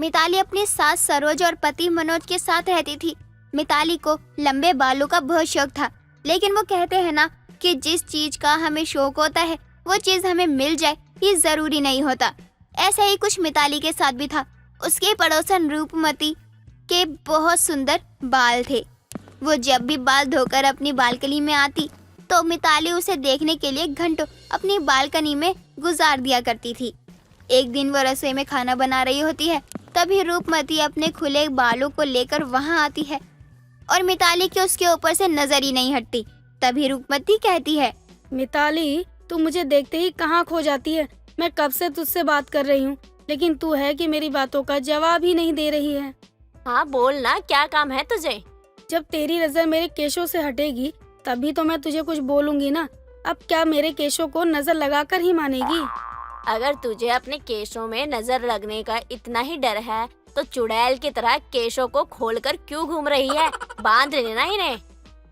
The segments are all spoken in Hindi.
मिताली अपनी सास सरोज और पति मनोज के साथ रहती थी। मिताली को लंबे बालों का बहुत शौक था, लेकिन वो कहते हैं ना कि जिस चीज का हमें शौक होता है वो चीज हमें मिल जाए ये जरूरी नहीं होता। ऐसा ही कुछ मिताली के साथ भी था। उसके पड़ोसन रूपमती के बहुत सुंदर बाल थे। वो जब भी बाल धोकर अपनी बालकनी में आती तो मिताली उसे देखने के लिए घंटों अपनी बालकनी में गुजार दिया करती थी। एक दिन वो रसोई में खाना बना रही होती है, तभी रूपमती अपने खुले बालों को लेकर वहां आती है और मिताली की उसके ऊपर से नजर ही नहीं हटती। तभी रूपमती कहती है, मिताली, तू मुझे देखते ही कहाँ खो जाती है। मैं कब से तुझसे बात कर रही हूँ, लेकिन तू है कि मेरी बातों का जवाब ही नहीं दे रही है। हाँ बोल ना, क्या काम है तुझे? जब तेरी नजर मेरे केशों से हटेगी तभी तो मैं तुझे कुछ बोलूंगी ना। अब क्या मेरे केशों को नजर लगाकर ही मानेगी? अगर तुझे अपने केशों में नजर लगने का इतना ही डर है तो चुड़ैल की तरह केशों को खोलकर क्यों घूम रही है? बांध लेना इन्हें।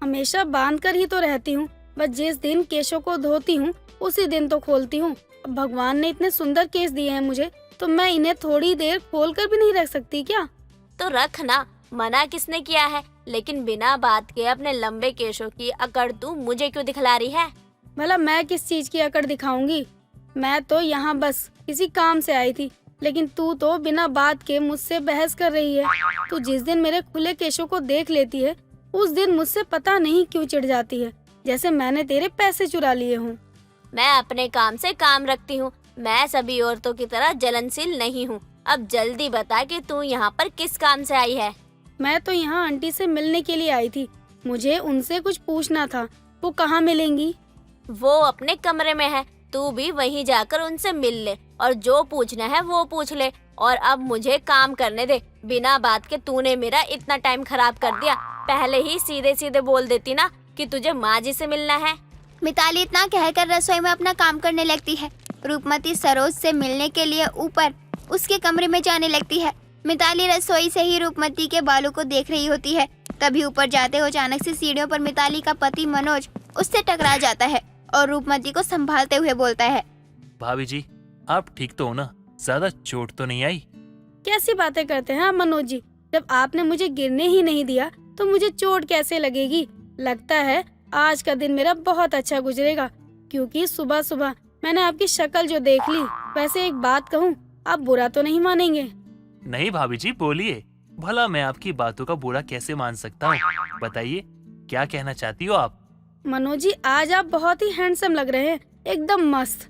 हमेशा बांध कर ही तो रहती हूँ, बस जिस दिन केशों को धोती हूँ उसी दिन तो खोलती हूँ। अब भगवान ने इतने सुंदर केश दिए हैं मुझे, तो मैं इन्हें थोड़ी देर खोल कर भी नहीं रख सकती क्या? तो रख ना, मना किसने किया है? लेकिन बिना बात के अपने लंबे केशों की अकड़ तू मुझे क्यों दिखला रही है? भला मैं किस चीज की अकड़ दिखाऊंगी? मैं तो यहाँ बस किसी काम से आई थी, लेकिन तू तो बिना बात के मुझसे बहस कर रही है। तू जिस दिन मेरे खुले केशों को देख लेती है उस दिन मुझसे पता नहीं क्यों चिढ़ जाती है, जैसे मैंने तेरे पैसे चुरा लिए हों। मैं अपने काम से काम रखती हूँ, मैं सभी औरतों की तरह जलनशील नहीं हूँ। अब जल्दी बता कि तू यहाँ पर किस काम से आई है? मैं तो यहाँ आंटी से मिलने के लिए आई थी। मुझे उनसे कुछ पूछना था। वो कहाँ मिलेंगी? वो अपने कमरे में है, तू भी वहीं जाकर उनसे मिल ले और जो पूछना है वो पूछ ले। और अब मुझे काम करने दे। बिना बात के तूने मेरा इतना टाइम खराब कर दिया। पहले ही सीधे सीधे बोल देती ना कि तुझे माँ जी से मिलना है। मिताली इतना कहकर रसोई में अपना काम करने लगती है। रूपमती सरोज से मिलने के लिए ऊपर उसके कमरे में जाने लगती है। मिताली रसोई से ही रूपमती के बालों को देख रही होती है। तभी ऊपर जाते हुए अचानक से सीढ़ियों पर मिताली का पति मनोज उससे टकरा जाता है और रूपमती को संभालते हुए बोलता है, भाभी जी, आप ठीक तो हो ना? ज्यादा चोट तो नहीं आई? कैसी बातें करते हैं आप मनोज जी? जब आपने मुझे गिरने ही नहीं दिया तो मुझे चोट कैसे लगेगी? लगता है आज का दिन मेरा बहुत अच्छा गुजरेगा, क्योंकि सुबह सुबह मैंने आपकी शक्ल जो देख ली। वैसे एक बात कहूँ, आप बुरा तो नहीं मानेंगे? नहीं भाभी जी, बोलिए। भला मैं आपकी बातों का बुरा कैसे मान सकता हूँ? बताइए, क्या कहना चाहती हो आप? मनोज जी, आज आप बहुत ही हैंडसम लग रहे हैं, एकदम मस्त।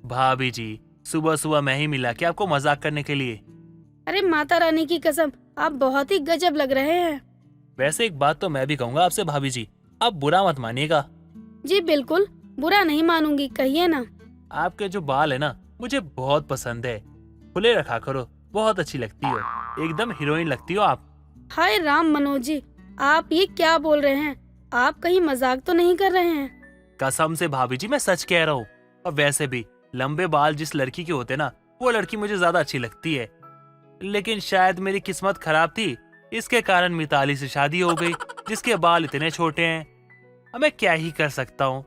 भाभी जी, सुबह सुबह मैं ही मिला क्या आपको मजाक करने के लिए? अरे माता रानी की कसम, आप बहुत ही गजब लग रहे हैं। वैसे एक बात तो मैं भी कहूँगा आपसे भाभी जी, आप बुरा मत मानिएगा। जी बिल्कुल, बुरा नहीं मानूंगी, कहिए ना। आपके जो बाल है ना, मुझे बहुत पसंद है। खुले रखा करो, बहुत अच्छी लगती हो। एकदम हीरोइन लगती हो आप। हाय राम मनोज जी, आप ये क्या बोल रहे हैं? आप कहीं मजाक तो नहीं कर रहे हैं? कसम से भाभी जी, मैं सच कह रहा हूँ। और वैसे भी लंबे बाल जिस लड़की के होते ना, वो लड़की मुझे ज्यादा अच्छी लगती है। लेकिन शायद मेरी किस्मत खराब थी, इसके कारण मिताली से शादी हो गई, जिसके बाल इतने छोटे हैं। अब मैं क्या ही कर सकता हूँ?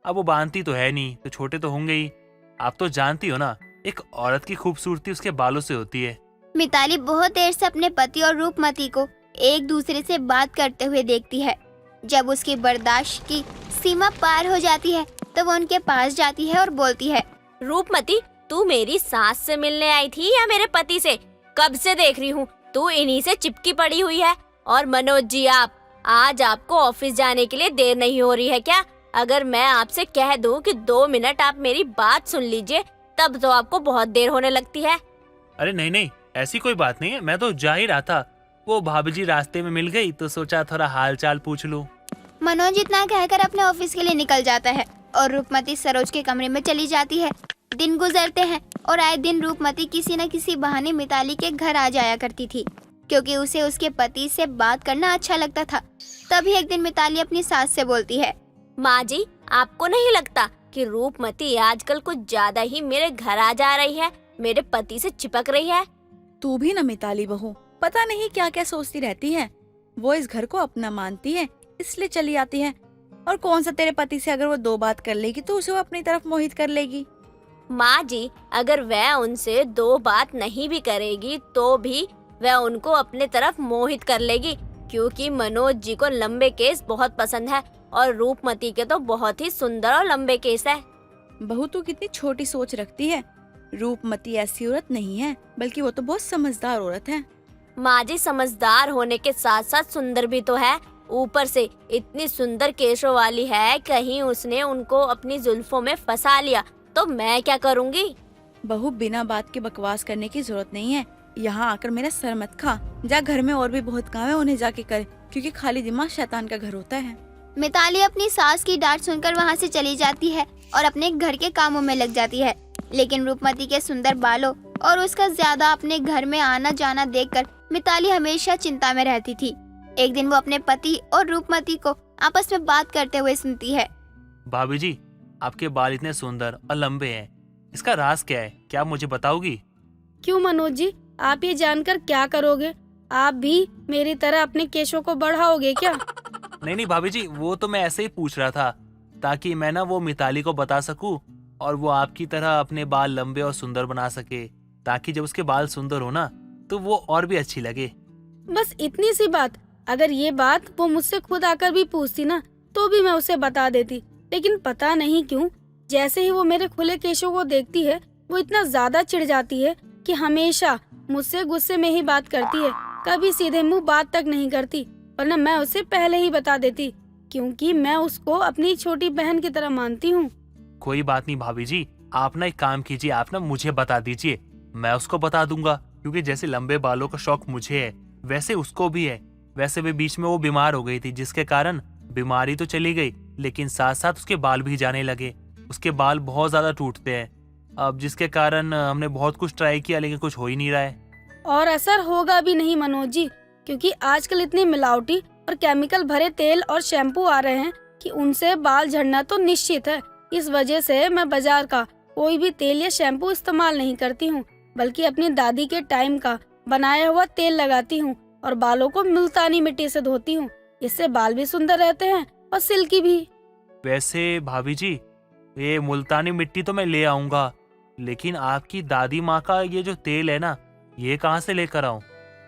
अब वो बांधती तो है नहीं, तो छोटे तो होंगे ही। आप तो जानती हो ना, एक औरत की खूबसूरती उसके बालों से होती है। मिताली बहुत देर से अपने पति और रूपमती को एक दूसरे से बात करते हुए देखती है। जब उसकी बर्दाश्त की सीमा पार हो जाती है तो वो उनके पास जाती है और बोलती है, रूपमती, तू मेरी सास से मिलने आई थी या मेरे पति से? कब से देख रही हूँ तू इन्हीं से चिपकी पड़ी हुई है। और मनोज जी, आप आज आपको ऑफिस जाने के लिए देर नहीं हो रही है क्या? अगर मैं आपसे कह दूं कि 2 मिनट आप मेरी बात सुन लीजिए, तब तो आपको बहुत देर होने लगती है। अरे नहीं नहीं, ऐसी कोई बात नहीं है, मैं तो जा ही रहा था। वो भाभी जी रास्ते में मिल गई तो सोचा थोड़ा हाल चाल पूछ लूं। मनोज इतना कहकर अपने ऑफिस के लिए निकल जाता है और रूपमती सरोज के कमरे में चली जाती है। दिन गुजरते हैं और आए दिन रूपमती किसी न किसी बहाने मिताली के घर आ जाया करती थी, क्योंकि उसे उसके पति से बात करना अच्छा लगता था। तभी एक दिन मिताली अपनी सास से बोलती है, माँ जी, आपको नहीं लगता कि रूपमती आजकल कुछ ज्यादा ही मेरे घर आ जा रही है, मेरे पति से चिपक रही है? तू भी न मिताली बहू, पता नहीं क्या क्या सोचती रहती है। वो इस घर को अपना मानती है, इसलिए चली आती है। और कौन सा तेरे पति से अगर वो 2 बात कर लेगी तो उसे वो अपनी तरफ मोहित कर लेगी। माँ जी, अगर वह उनसे दो बात नहीं भी करेगी तो भी वह उनको अपने तरफ मोहित कर लेगी, क्योंकि मनोज जी को लंबे केस बहुत पसंद है और रूपमती के तो बहुत ही सुंदर और लंबे केस है। बहू तू कितनी छोटी सोच रखती है। रूपमती ऐसी औरत नहीं है, बल्कि वो तो बहुत समझदार औरत है। माँ जी, समझदार होने के साथ साथ सुंदर भी तो है। ऊपर से इतनी सुंदर केशों वाली है, कहीं उसने उनको अपनी जुल्फों में फंसा लिया तो मैं क्या करूँगी। बहू बिना बात के बकवास करने की जरूरत नहीं है। यहाँ आकर मेरा सर मत खा। जा, घर में और भी बहुत काम है, उन्हें जाके कर, क्योंकि खाली दिमाग शैतान का घर होता है। मिताली अपनी सास की डांट सुनकर वहाँ से चली जाती है और अपने घर के कामों में लग जाती है। लेकिन रूपमती के सुंदर बालों और उसका ज्यादा अपने घर में आना जाना देखकर मिताली हमेशा चिंता में रहती थी। एक दिन वो अपने पति और रूपमती को आपस में बात करते हुए सुनती है। भाभी जी, आपके बाल इतने सुंदर और लंबे हैं, इसका राज क्या है? क्या आप मुझे बताओगी? क्यों मनोज जी, आप ये जानकर क्या करोगे? आप भी मेरी तरह अपने केशों को बढ़ाओगे क्या? नहीं भाभी जी, वो तो मैं ऐसे ही पूछ रहा था ताकि मैं ना वो मिताली को बता सकूं और वो आपकी तरह अपने बाल लंबे और सुंदर बना सके, ताकि जब उसके बाल सुंदर हो ना तो वो और भी अच्छी लगे। बस इतनी सी बात। अगर ये बात वो मुझसे खुद आकर भी पूछती ना तो भी मैं उसे बता देती, लेकिन पता नहीं क्यों जैसे ही वो मेरे खुले केशों को देखती है वो इतना ज्यादा चिढ़ जाती है कि हमेशा मुझसे गुस्से में ही बात करती है। कभी सीधे मुंह बात तक नहीं करती, वरना मैं उसे पहले ही बता देती, क्योंकि मैं उसको अपनी छोटी बहन की तरह मानती हूँ। कोई बात नहीं भाभी जी, आप ना एक काम कीजिए, आप ना मुझे बता दीजिए, मैं उसको बता दूंगा, क्योंकि जैसे लंबे बालों का शौक मुझे है वैसे उसको भी है। वैसे भी बीच में वो बीमार हो गई थी, जिसके कारण बीमारी तो चली गई लेकिन साथ साथ उसके बाल भी जाने लगे। उसके बाल बहुत ज्यादा टूटते हैं अब, जिसके कारण हमने बहुत कुछ ट्राई किया लेकिन कुछ हो ही नहीं रहा है। और असर होगा भी नहीं मनोज जी, क्योंकि आजकल इतनी मिलावटी और केमिकल भरे तेल और शैम्पू आ रहे हैं कि उनसे बाल झड़ना तो निश्चित है। इस वजह से मैं बाजार का कोई भी तेल या शैम्पू इस्तेमाल नहीं करती हूँ, बल्कि अपनी दादी के टाइम का बनाया हुआ तेल लगाती हूँ और बालों को मुल्तानी मिट्टी से धोती हूँ। इससे बाल भी सुंदर रहते हैं और सिल्की भी। वैसे भाभी जी, ये मुल्तानी मिट्टी तो मैं ले आऊंगा, लेकिन आपकी दादी माँ का ये जो तेल है ना, ये कहाँ से लेकर आऊं?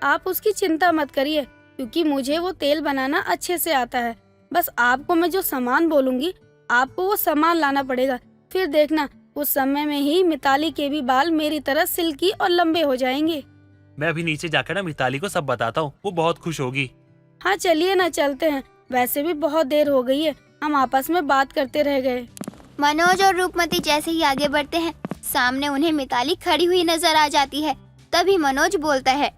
आप उसकी चिंता मत करिए, क्योंकि मुझे वो तेल बनाना अच्छे से आता है। बस आपको मैं जो सामान बोलूंगी आपको वो सामान लाना पड़ेगा। फिर देखना उस समय में ही मिताली के भी बाल मेरी तरह सिल्की और लंबे हो जाएंगे। मैं अभी नीचे जाकर ना मिताली को सब बताता हूँ, वो बहुत खुश होगी। हाँ चलिए ना, चलते हैं। वैसे भी बहुत देर हो गई है, हम आपस में बात करते रह गए। मनोज और रूपमती जैसे ही आगे बढ़ते हैं, सामने उन्हें मिताली खड़ी हुई नजर आ जाती है। तभी मनोज बोलता है,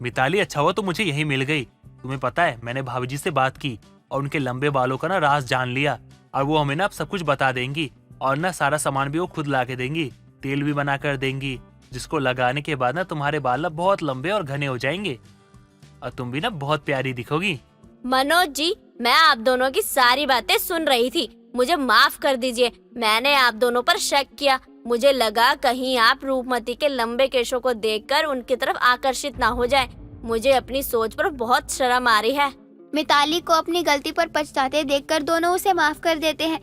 मिताली, अच्छा हुआ तो मुझे यही मिल गई। तुम्हें पता है, मैंने भाभी जी से बात की और उनके लंबे बालों का ना राज जान लिया, और वो हमें ना अब सब कुछ बता देंगी और ना सारा सामान भी वो खुद ला के देंगी, तेल भी बना कर देंगी, जिसको लगाने के बाद ना तुम्हारे बाल ना बहुत लंबे और घने हो जाएंगे और तुम भी ना बहुत प्यारी दिखोगी। मनोज जी, मैं आप दोनों की सारी बातें सुन रही थी, मुझे माफ कर दीजिए। मैंने आप दोनों पर शक किया। मुझे लगा कहीं आप रूपमती के लंबे केशों को देखकर उनकी तरफ आकर्षित ना हो जाए। मुझे अपनी सोच पर बहुत शर्म आ रही है। मिताली को अपनी गलती पर पछताते देखकर दोनों उसे माफ कर देते हैं,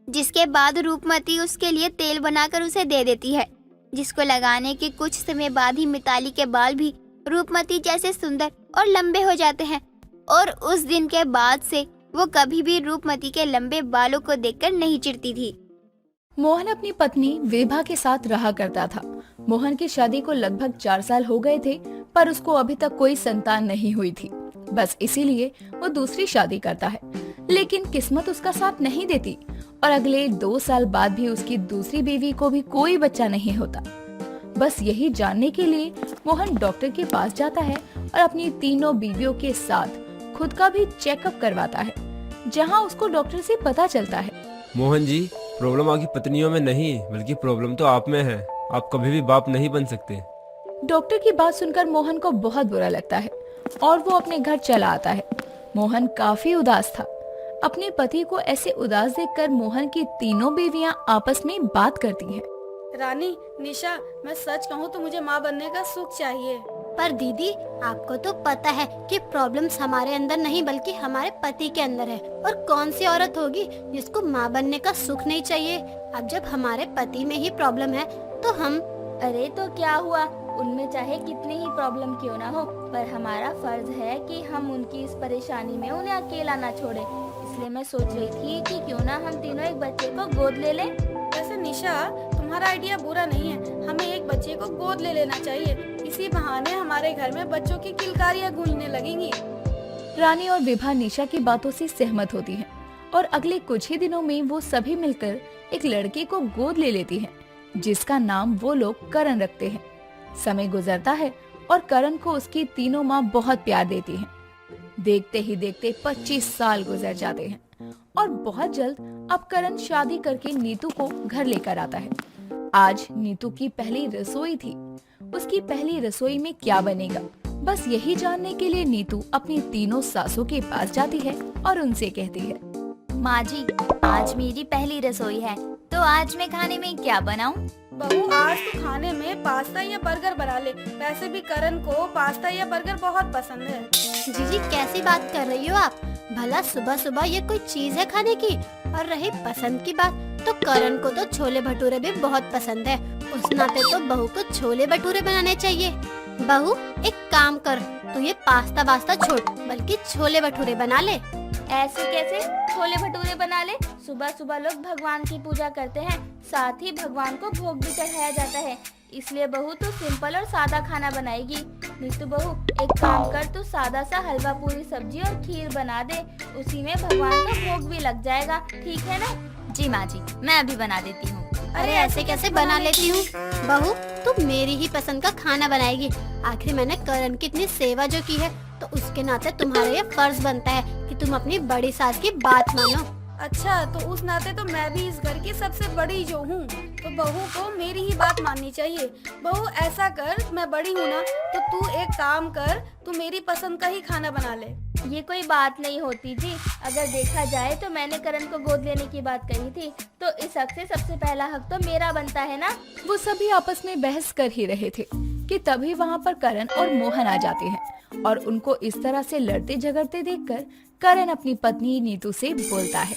जिसके बाद रूपमती उसके लिए तेल बनाकर उसे दे देती है, जिसको लगाने के कुछ समय बाद ही मिताली के बाल भी रूपमती जैसे सुंदर और लंबे हो जाते हैं। और उस दिन के बाद से वो कभी भी रूपमती के लंबे बालों को देखकर नहीं चिढ़ती थी। मोहन अपनी पत्नी विभा के साथ रहा करता था। मोहन की शादी को लगभग 4 साल हो गए थे, पर उसको अभी तक कोई संतान नहीं हुई थी। बस इसीलिए वो दूसरी शादी करता है, लेकिन किस्मत उसका साथ नहीं देती और अगले 2 साल बाद भी उसकी दूसरी बीवी को भी कोई बच्चा नहीं होता। बस यही जानने के लिए मोहन डॉक्टर के पास जाता है और अपनी तीनों बीवियों के साथ खुद का भी चेकअप करवाता है, जहां उसको डॉक्टर से पता चलता है, मोहन जी, प्रॉब्लम आपकी पत्नियों में नहीं बल्कि प्रॉब्लम तो आप में है। आप कभी भी बाप नहीं बन सकते। डॉक्टर की बात सुनकर मोहन को बहुत बुरा लगता है और वो अपने घर चला आता है। मोहन काफी उदास था। अपने पति को ऐसे उदास देखकर मोहन की तीनों बीवियां आपस में बात करती हैं। रानी, निशा, मैं सच कहूँ तो मुझे माँ बनने का सुख चाहिए। पर दीदी, आपको तो पता है कि प्रॉब्लम्स हमारे अंदर नहीं बल्कि हमारे पति के अंदर है। और कौन सी औरत होगी जिसको माँ बनने का सुख नहीं चाहिए। अब जब हमारे पति में ही प्रॉब्लम है तो हम अरे तो क्या हुआ, उनमें चाहे कितनी ही प्रॉब्लम क्यों ना हो, पर हमारा फर्ज है कि हम उनकी इस परेशानी में उन्हें अकेला ना छोड़े। इसलिए मैं सोच रही थी कि क्यों ना हम तीनों एक बच्चे को गोद ले लें। वैसे निशा, तुम्हारा आइडिया बुरा नहीं है, हमें एक बच्चे को गोद ले लेना चाहिए। इसी बहाने हमारे घर में बच्चों की किलकारियाँ गूंजने लगेंगी। रानी और विभा निशा की बातों से सहमत होती हैं और अगले कुछ ही दिनों में वो सभी मिलकर एक लड़के को गोद ले लेती हैं, जिसका नाम वो लोग करण रखते हैं। समय गुजरता है और करण को उसकी तीनों माँ बहुत प्यार देती हैं। देखते ही देखते 25 साल गुजर जाते हैं और बहुत जल्द अब करण शादी करके नीतू को घर लेकर आता है। आज नीतू की पहली रसोई थी। उसकी पहली रसोई में क्या बनेगा, बस यही जानने के लिए नीतू अपनी तीनों सासों के पास जाती है और उनसे कहती है, माँ जी, आज मेरी पहली रसोई है, तो आज मैं खाने में क्या बनाऊं? बहू, आज तो खाने में पास्ता या बर्गर बना ले। वैसे भी करण को पास्ता या बर्गर बहुत पसंद है। जीजी कैसी बात कर रही हो आप? भला सुबह सुबह ये कोई चीज है खाने की? और रही पसंद की बात, तो करण को तो छोले भटूरे भी बहुत पसंद है। उस नाते तो बहू को छोले भटूरे बनाने चाहिए। बहू, एक काम कर, तू ये पास्ता वास्ता छोड़, बल्कि छोले भटूरे बना ले। ऐसे कैसे छोले भटूरे बना ले? सुबह सुबह लोग भगवान की पूजा करते हैं, साथ ही भगवान को भोग भी चढ़ाया जाता है। इसलिए बहू तू सिंपल और सादा खाना बनाएगी। नीतू बहू, एक काम कर, तू सादा सा हलवा पूरी सब्जी और खीर बना दे, उसी में भगवान का भोग भी लग जाएगा, ठीक है ना? जी माँ जी, मैं अभी बना देती हूँ। अरे ऐसे कैसे बना लेती हूँ? बहू, तू मेरी ही पसंद का खाना बनाएगी। आखिर मैंने करण की इतनी सेवा जो की है, तो उसके नाते तुम्हारा ये फर्ज बनता है कि तुम अपनी बड़ी सास की बात मानो। अच्छा, तो उस नाते तो मैं भी इस घर की सबसे बड़ी जो हूँ, तो बहू को मेरी ही बात माननी चाहिए। बहू ऐसा कर, मैं बड़ी हूँ ना, तो तू एक काम कर, तू मेरी पसंद का ही खाना बना ले। ये कोई बात नहीं होती जी। अगर देखा जाए तो मैंने करण को गोद लेने की बात कही थी, तो इस हक से सबसे पहला हक तो मेरा बनता है ना। वो सभी आपस में बहस कर ही रहे थे कि तभी वहाँ पर करण और मोहन आ जाते हैं और उनको इस तरह से लड़ते झगड़ते देखकर करण अपनी पत्नी नीतू से बोलता है,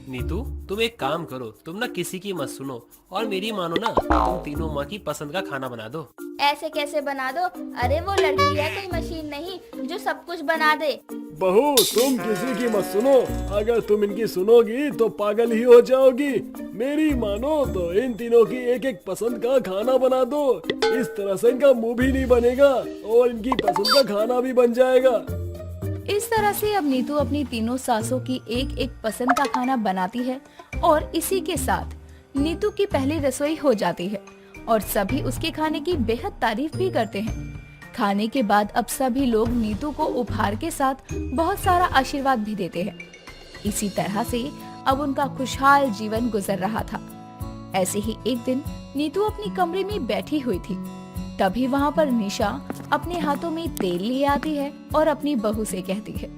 नीतू, तुम एक काम करो, तुम ना किसी की मत सुनो और मेरी मानो ना, तुम तीनों माँ की पसंद का खाना बना दो। ऐसे कैसे बना दो? अरे वो लड़की है, कोई मशीन नहीं जो सब कुछ बना दे। बहू, तुम किसी की मत सुनो। अगर तुम इनकी सुनोगी तो पागल ही हो जाओगी। मेरी मानो तो इन तीनों की एक एक पसंद का खाना बना दो। इस तरह से इनका मुंह भी नहीं बनेगा और इनकी पसंद का खाना भी बन जाएगा। इस तरह से अब नीतू अपनी तीनों सासों की एक एक पसंद का खाना बनाती है और इसी के साथ नीतू की पहली रसोई हो जाती है और सभी उसके खाने की बेहद तारीफ भी करते हैं। खाने के बाद अब सभी लोग नीतू को उपहार के साथ बहुत सारा आशीर्वाद भी देते हैं। इसी तरह से अब उनका खुशहाल जीवन गुजर रहा था। ऐसे ही एक दिन नीतू अपनी कमरे में बैठी हुई थी। तभी वहाँ पर निशा अपने हाथों में तेल लिए आती है और अपनी बहू से कहती है,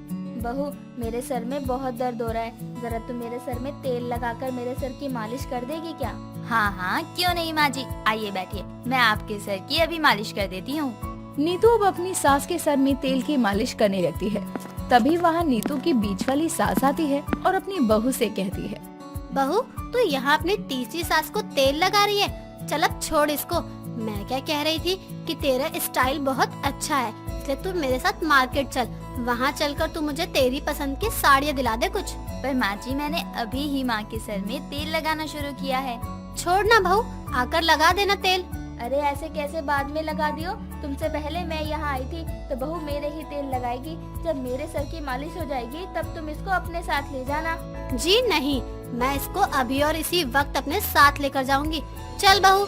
बहू, मेरे सर में बहुत दर्द हो रहा है, जरा तुम मेरे सर में तेल लगाकर मेरे सर की मालिश कर देगी क्या? हाँ हाँ, क्यों नहीं माँ जी, आइए बैठिए, मैं आपके सर की अभी मालिश कर देती हूँ। नीतू अब अपनी सास के सर में तेल की मालिश करने लगती है। तभी वहाँ नीतू की बीच वाली सास आती है और अपनी बहू से कहती है, बहू, तू यहाँ अपनी तीसरी सास को तेल लगा रही है? चल अब छोड़ इसको। मैं क्या कह रही थी कि तेरा स्टाइल बहुत अच्छा है, इसलिए तू मेरे साथ मार्केट चल। वहाँ चलकर तू मुझे तेरी पसंद की साड़ियाँ दिला दे कुछ। पर माँ जी, मैंने अभी ही माँ के सर में तेल लगाना शुरू किया है। छोड़ ना बहू, आकर लगा देना तेल। अरे ऐसे कैसे बाद में लगा दियो? तुमसे पहले मैं यहाँ आई थी, तो बहू मेरे ही तेल लगाएगी। जब मेरे सर की मालिश हो जाएगी तब तुम इसको अपने साथ ले जाना। जी नहीं, मैं इसको अभी और इसी वक्त अपने साथ लेकर जाऊंगी। चल बहू।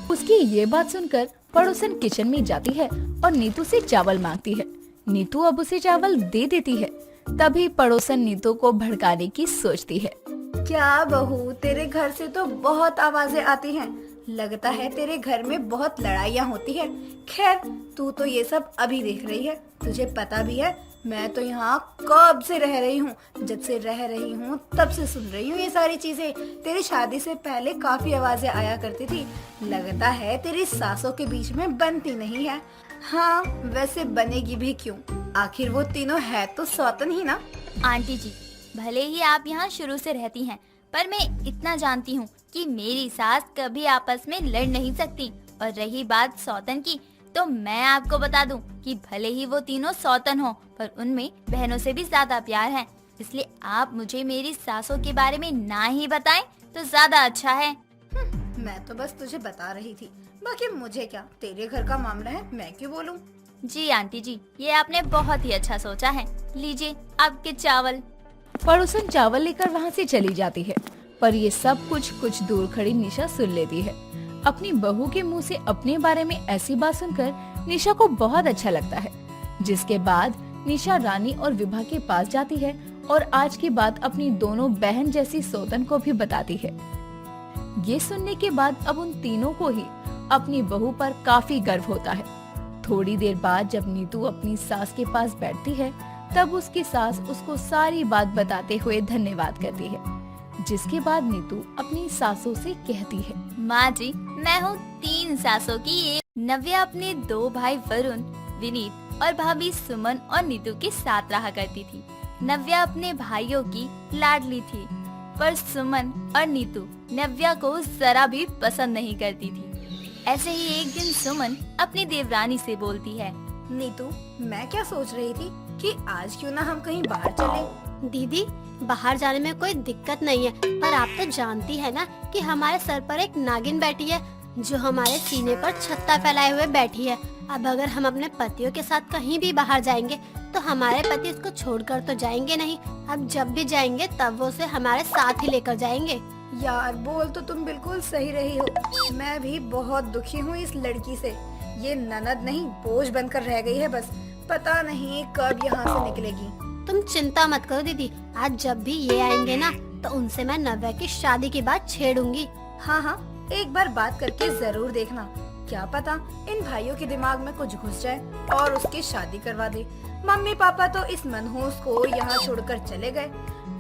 उसकी ये बात सुनकर पड़ोसन किचन में जाती है और नीतू से चावल मांगती है। नीतू अब उसे चावल दे देती है। तभी पड़ोसन नीतू को भड़काने की सोचती है, क्या बहू, तेरे घर से तो बहुत आवाजें आती हैं। लगता है तेरे घर में बहुत लड़ाइयाँ होती है। खैर, तू तो ये सब अभी देख रही है। तुझे पता भी है मैं तो यहाँ कब से रह रही हूँ, जब से रह रही हूँ तब से सुन रही हूँ ये सारी चीजें। तेरी शादी से पहले काफी आवाजें आया करती थी, लगता है तेरी सासों के बीच में बनती नहीं है। हाँ, वैसे बनेगी भी क्यों, आखिर वो तीनों है तो सौतन ही ना। आंटी जी, भले ही आप यहाँ शुरू से रहती हैं, पर मैं इतना जानती हूँ कि मेरी सास कभी आपस में लड़ नहीं सकती। और रही बात सौतन की, तो मैं आपको बता दूं कि भले ही वो तीनों सौतन हो, पर उनमें बहनों से भी ज्यादा प्यार है। इसलिए आप मुझे मेरी सासों के बारे में ना ही बताएं तो ज्यादा अच्छा है। मैं तो बस तुझे बता रही थी, बाकी मुझे क्या, तेरे घर का मामला है, मैं क्यों बोलूं। जी आंटी जी, ये आपने बहुत ही अच्छा सोचा है। लीजिए आपके चावल। पड़ोसन चावल लेकर वहाँ से चली जाती है, पर ये सब कुछ दूर खड़ी निशा सुन लेती है। अपनी बहू के मुंह से अपने बारे में ऐसी बात सुनकर निशा को बहुत अच्छा लगता है, जिसके बाद निशा रानी और विभा के पास जाती है और आज की बात अपनी दोनों बहन जैसी सौतन को भी बताती है। ये सुनने के बाद अब उन तीनों को ही अपनी बहू पर काफी गर्व होता है। थोड़ी देर बाद जब नीतू अपनी सास के पास बैठती है, तब उसकी सास उसको सारी बात बताते हुए धन्यवाद करती है, जिसके बाद नीतू अपनी सासों से कहती है, माँ जी, मैं हूँ 3 सासों की एक। नव्या अपने 2 भाई वरुण, विनीत और भाभी सुमन और नीतू के साथ रहा करती थी। नव्या अपने भाइयों की लाडली थी, पर सुमन और नीतू नव्या को जरा भी पसंद नहीं करती थी। ऐसे ही एक दिन सुमन अपनी देवरानी से बोलती है, नीतू, मैं क्या सोच रही थी कि आज क्यों ना हम कहीं बाहर चलें। दीदी, बाहर जाने में कोई दिक्कत नहीं है, पर आप तो जानती है ना कि हमारे सर पर एक नागिन बैठी है जो हमारे सीने पर छत्ता फैलाए हुए बैठी है। अब अगर हम अपने पतियों के साथ कहीं भी बाहर जाएंगे तो हमारे पति इसको छोड़कर तो जाएंगे नहीं। अब जब भी जाएंगे तब वो उसे हमारे साथ ही लेकर जाएंगे। यार, बोल तो तुम बिल्कुल सही रही हो। मैं भी बहुत दुखी हूँ इस लड़की से। ये ननद नहीं, बोझ बनकर रह गई है बस। पता नहीं कब यहाँ से निकलेगी। तुम चिंता मत करो दीदी, आज जब भी ये आएंगे ना तो उनसे मैं नव्या की शादी की बात छेड़ूंगी। हाँ, एक बार बात करके जरूर देखना, क्या पता इन भाइयों के दिमाग में कुछ घुस जाए और उसकी शादी करवा दे। मम्मी पापा तो इस मनहूस को यहाँ छोड़कर चले गए,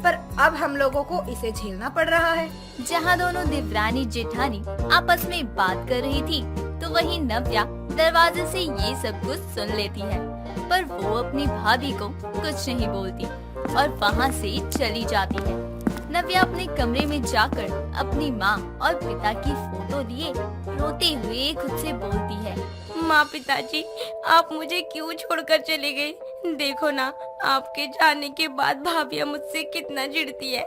पर अब हम लोगों को इसे झेलना पड़ रहा है। जहाँ दोनों देवरानी जेठानी आपस में बात कर रही थी, तो वहीं नव्या दरवाजे से ये सब कुछ सुन लेती है, पर वो अपनी भाभी को कुछ नहीं बोलती और वहाँ से चली जाती है। नव्या अपने कमरे में जाकर अपनी माँ और पिता की फोटो लिए रोते हुए खुद से बोलती है, माँ, पिताजी, आप मुझे क्यों छोड़कर चले गए? देखो ना, आपके जाने के बाद भाभिया मुझसे कितना चिढ़ती है।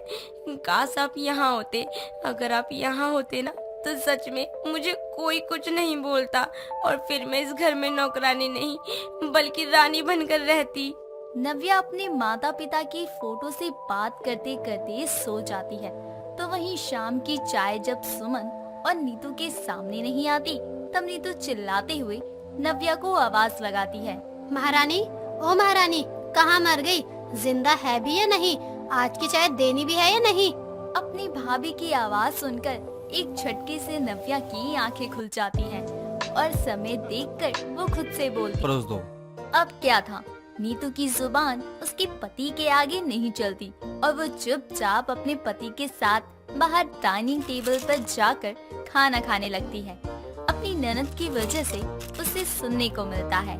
काश आप यहाँ होते। अगर आप यहाँ होते ना तो सच में मुझे कोई कुछ नहीं बोलता और फिर मैं इस घर में नौकरानी नहीं बल्कि रानी बनकर रहती। नव्या अपने माता पिता की फोटो से बात करते करते सो जाती है। तो वहीं शाम की चाय जब सुमन और नीतू के सामने नहीं आती, तब नीतू चिल्लाते हुए नव्या को आवाज लगाती है, महारानी, ओ महारानी, कहाँ मर गई? जिंदा है भी या नहीं? आज की चाय देनी भी है या नहीं? अपनी भाभी की आवाज सुनकर एक झटके से नव्या की आंखें खुल जाती हैं और समय देखकर वो खुद से बोलती, परोस दो। अब क्या था, नीतू की जुबान उसके पति के आगे नहीं चलती और वो चुपचाप अपने पति के साथ बाहर डाइनिंग टेबल पर जाकर खाना खाने लगती है। अपनी ननद की वजह से उसे सुनने को मिलता है।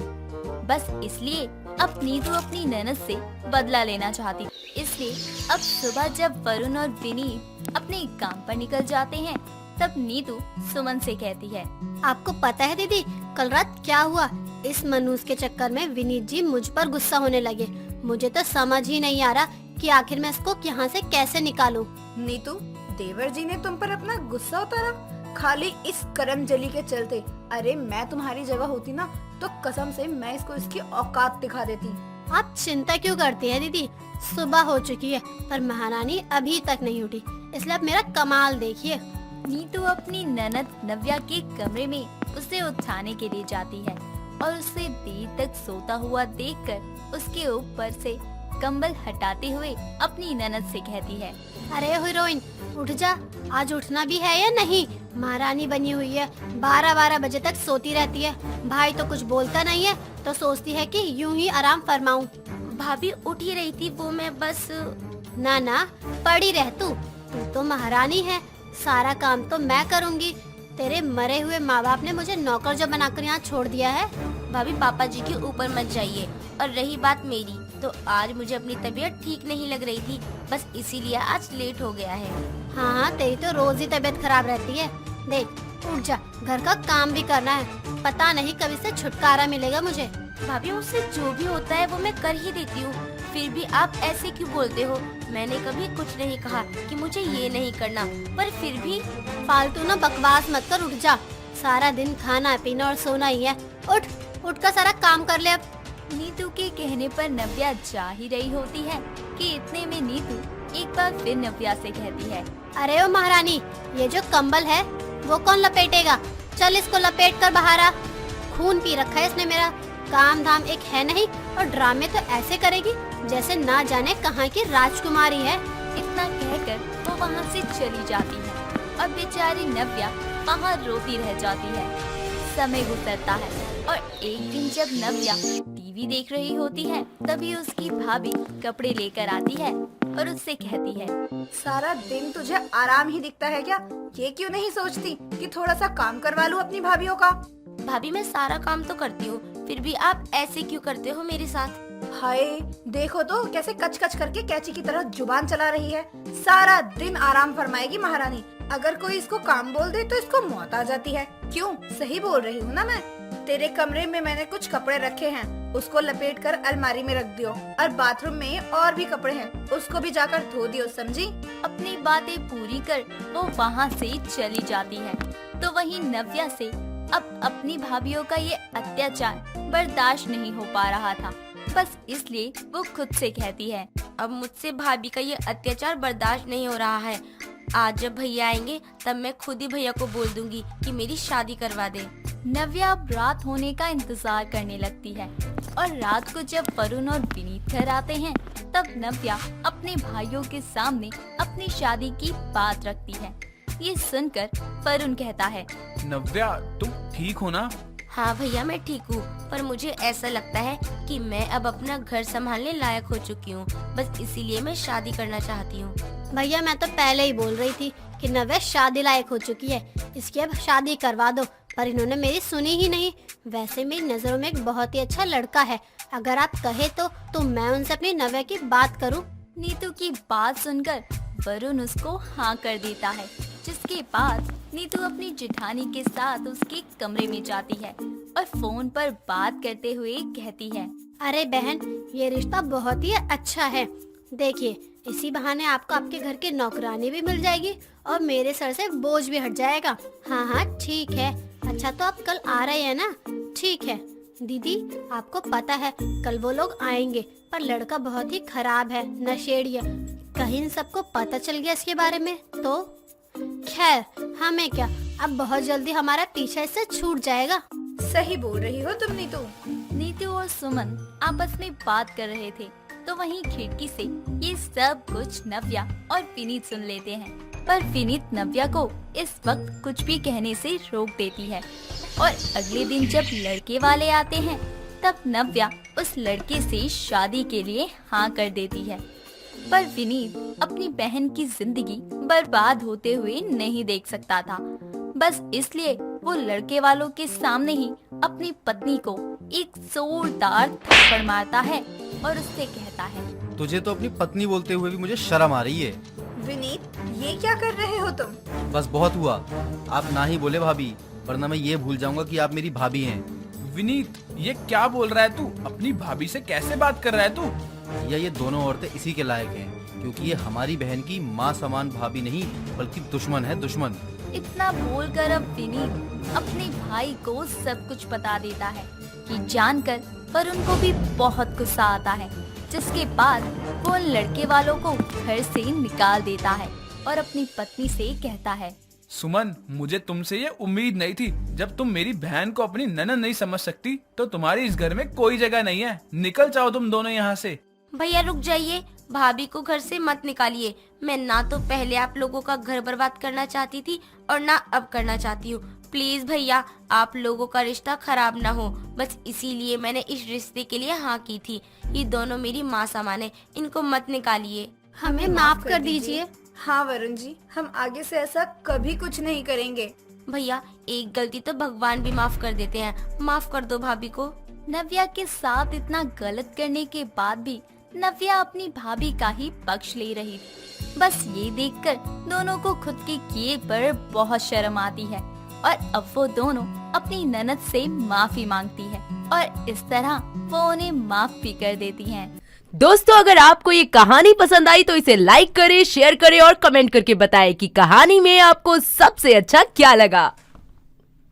बस इसलिए अब नीतू अपनी ननद से बदला लेना चाहती। इसलिए अब सुबह जब वरुण और विनीत अपने काम पर निकल जाते हैं, तब नीतू सुमन से कहती है, आपको पता है दीदी, कल रात क्या हुआ? इस मनूस के चक्कर में विनीत जी मुझ पर गुस्सा होने लगे। मुझे तो समझ ही नहीं आ रहा कि आखिर मैं इसको यहाँ से कैसे निकालूं। नीतू, देवर जी ने तुम पर अपना गुस्सा उतारा खाली इस करमजली के चलते? अरे मैं तुम्हारी जगह होती ना तो कसम से मैं इसको इसकी औकात दिखा देती। आप चिंता क्यों करती है दीदी? सुबह हो चुकी है पर महारानी अभी तक नहीं उठी, इसलिए आप मेरा कमाल देखिए। नीतू अपनी ननद नव्या के कमरे में उसे उठाने के लिए जाती है और उसे देर तक सोता हुआ देखकर उसके ऊपर से कंबल हटाते हुए अपनी ननद से कहती है, अरे हीरोइन, उठ जा, आज उठना भी है या नहीं? महारानी बनी हुई है, 12-12 बजे तक सोती रहती है। भाई तो कुछ बोलता नहीं है तो सोचती है कि यूं ही आराम फरमाऊं। भाभी उठ ही रही थी, वो मैं बस। ना ना, पड़ी रह तू तो महारानी है, सारा काम तो मैं करूँगी। तेरे मरे हुए माँ बाप ने मुझे नौकर जो बनाकर यहाँ छोड़ दिया है। भाभी पापा जी के ऊपर मत जाइए। और रही बात मेरी, तो आज मुझे अपनी तबीयत ठीक नहीं लग रही थी, बस इसीलिए आज लेट हो गया है। हाँ हाँ, तेरी तो रोज ही तबीयत खराब रहती है। देख, उठ जा, घर का काम भी करना है। पता नहीं कब इससे छुटकारा मिलेगा मुझे। भाभी मुझसे जो भी होता है वो मैं कर ही देती हूँ, फिर भी आप ऐसे क्यों बोलते हो? मैंने कभी कुछ नहीं कहा कि मुझे ये नहीं करना, पर फिर भी। फालतू ना बकवास मत कर, उठ जा। सारा दिन खाना पीना और सोना ही है। उठ कर सारा काम कर ले अब। नीतू के कहने पर नव्या जा ही रही होती है कि इतने में नीतू एक बार फिर नव्या से कहती है, अरे ओ महारानी, ये जो कंबल है वो कौन लपेटेगा? चल इसको लपेट कर बाहर आ। खून पी रखा है इसने मेरा। काम धाम एक है नहीं और ड्रामे तो ऐसे करेगी जैसे ना जाने कहाँ की राजकुमारी है। इतना कहकर वो वहाँ से चली जाती है और बेचारी नव्या वहाँ रोती रह जाती है। समय गुजरता है और एक दिन जब नव्या टीवी देख रही होती है, तभी उसकी भाभी कपड़े लेकर आती है और उससे कहती है, सारा दिन तुझे आराम ही दिखता है क्या? ये क्यों नहीं सोचती कि थोड़ा सा काम करवा लूं अपनी भाभीयों का? भाभी मैं सारा काम तो करती हूँ, फिर भी आप ऐसे क्यों करते हो मेरे साथ? हाय, देखो तो कैसे कच कच करके कैंची की तरह जुबान चला रही है। सारा दिन आराम फरमाएगी महारानी। अगर कोई इसको काम बोल दे तो इसको मौत आ जाती है। क्यों, सही बोल रही हूँ ना मैं? तेरे कमरे में मैंने कुछ कपड़े रखे हैं, उसको लपेट कर अलमारी में रख दियो। और बाथरूम में और भी कपड़े हैं, उसको भी जाकर धो दियो, समझी? अपनी बातें पूरी कर वो वहाँ से चली जाती है। तो वहीं नव्या से अब अपनी भाभीयों का ये अत्याचार बर्दाश्त नहीं हो पा रहा था। बस इसलिए वो खुद से कहती है, अब मुझसे भाभी का ये अत्याचार बर्दाश्त नहीं हो रहा है। आज जब भैया आएंगे तब मैं खुद ही भैया को बोल दूंगी कि मेरी शादी करवा दे। नव्या अब रात होने का इंतजार करने लगती है और रात को जब वरुण और विनीत घर आते हैं, तब नव्या अपने भाइयों के सामने अपनी शादी की बात रखती है। ये सुनकर वरुण कहता है, नव्या तुम ठीक हो ना? हाँ भैया मैं ठीक हूँ, पर मुझे ऐसा लगता है कि मैं अब अपना घर संभालने लायक हो चुकी हूँ, बस इसीलिए मैं शादी करना चाहती हूँ। भैया मैं तो पहले ही बोल रही थी कि नव्या शादी लायक हो चुकी है, इसकी अब शादी करवा दो, पर इन्होंने मेरी सुनी ही नहीं। वैसे मेरी नजरों में एक बहुत ही अच्छा लड़का है, अगर आप कहे तो मैं उनसे अपनी नव्या की बात करूं। नीतू की बात सुनकर वरुण उसको हाँ कर देता है, जिसके बाद नीतू अपनी जेठानी के साथ उसके कमरे में जाती है और फोन पर बात करते हुए कहती है, अरे बहन, ये रिश्ता बहुत ही अच्छा है। देखिए, इसी बहाने आपको आपके घर की नौकरानी भी मिल जाएगी और मेरे सर से बोझ भी हट जाएगा। हाँ हाँ ठीक है। अच्छा तो आप कल आ रहे हैं ना? ठीक है। दीदी, आपको पता है कल वो लोग आएंगे, पर लड़का बहुत ही खराब है, नशेड़ी है। कहीं इन सबको पता चल गया इसके बारे में तो? खैर, हमें क्या, अब बहुत जल्दी हमारा पीछा इससे छूट जाएगा। सही बोल रही हो तुम नीतू। नीतू और सुमन आपस में बात कर रहे थे, तो वहीं खिड़की से ये सब कुछ नव्या और विनीत सुन लेते हैं। पर विनीत नव्या को इस वक्त कुछ भी कहने से रोक देती है और अगले दिन जब लड़के वाले आते हैं, तब नव्या उस लड़के से शादी के लिए हाँ कर देती है। पर विनीत अपनी बहन की जिंदगी बर्बाद होते हुए नहीं देख सकता था। बस इसलिए वो लड़के वालों के सामने ही अपनी पत्नी को एक जोरदार थप्पड़ मारता है और उससे कहता है, तुझे तो अपनी पत्नी बोलते हुए भी मुझे शर्म आ रही है। विनीत, ये क्या कर रहे हो तुम? बस बहुत हुआ, आप ना ही बोले भाभी, वरना मैं ये भूल जाऊंगा कि आप मेरी भाभी हैं। विनीत, ये क्या बोल रहा है तू? अपनी भाभी से कैसे बात कर रहा है तू? ये दोनों औरतें इसी के लायक हैं, क्योंकि ये हमारी बहन की माँ समान भाभी नहीं बल्कि दुश्मन है, दुश्मन। इतना बोलकर अब विनीत अपने भाई को सब कुछ बता देता है कि जानकर पर उनको भी बहुत गुस्सा आता है, जिसके बाद वो उन लड़के वालों को घर से निकाल देता है और अपनी पत्नी से कहता है, सुमन, मुझे तुमसे ये उम्मीद नहीं थी। जब तुम मेरी बहन को अपनी ननद नहीं समझ सकती, तो तुम्हारी इस घर में कोई जगह नहीं है। निकल जाओ तुम दोनों यहाँ से। भैया रुक जाइए, भाभी को घर से मत निकालिए। मैं ना तो पहले आप लोगों का घर बर्बाद करना चाहती थी और ना अब करना चाहती हूँ। प्लीज भैया, आप लोगों का रिश्ता खराब ना हो, बस इसीलिए मैंने इस रिश्ते के लिए हाँ की थी। ये दोनों मेरी माँ समान है, इनको मत निकालिए। हमें माफ कर दीजिए। हाँ वरुण जी, हम आगे से ऐसा कभी कुछ नहीं करेंगे। भैया, एक गलती तो भगवान भी माफ कर देते हैं, माफ कर दो भाभी को। नव्या के साथ इतना गलत करने के बाद भी नव्या अपनी भाभी का ही पक्ष ले रही थी। बस ये देखकर दोनों को खुद के किए पर बहुत शर्म आती है और अब वो दोनों अपनी ननद से माफी मांगती है और इस तरह वो उन्हें माफ भी कर देती हैं। दोस्तों, अगर आपको ये कहानी पसंद आई तो इसे लाइक करें, शेयर करें और कमेंट करके बताएं कि कहानी में आपको सबसे अच्छा क्या लगा।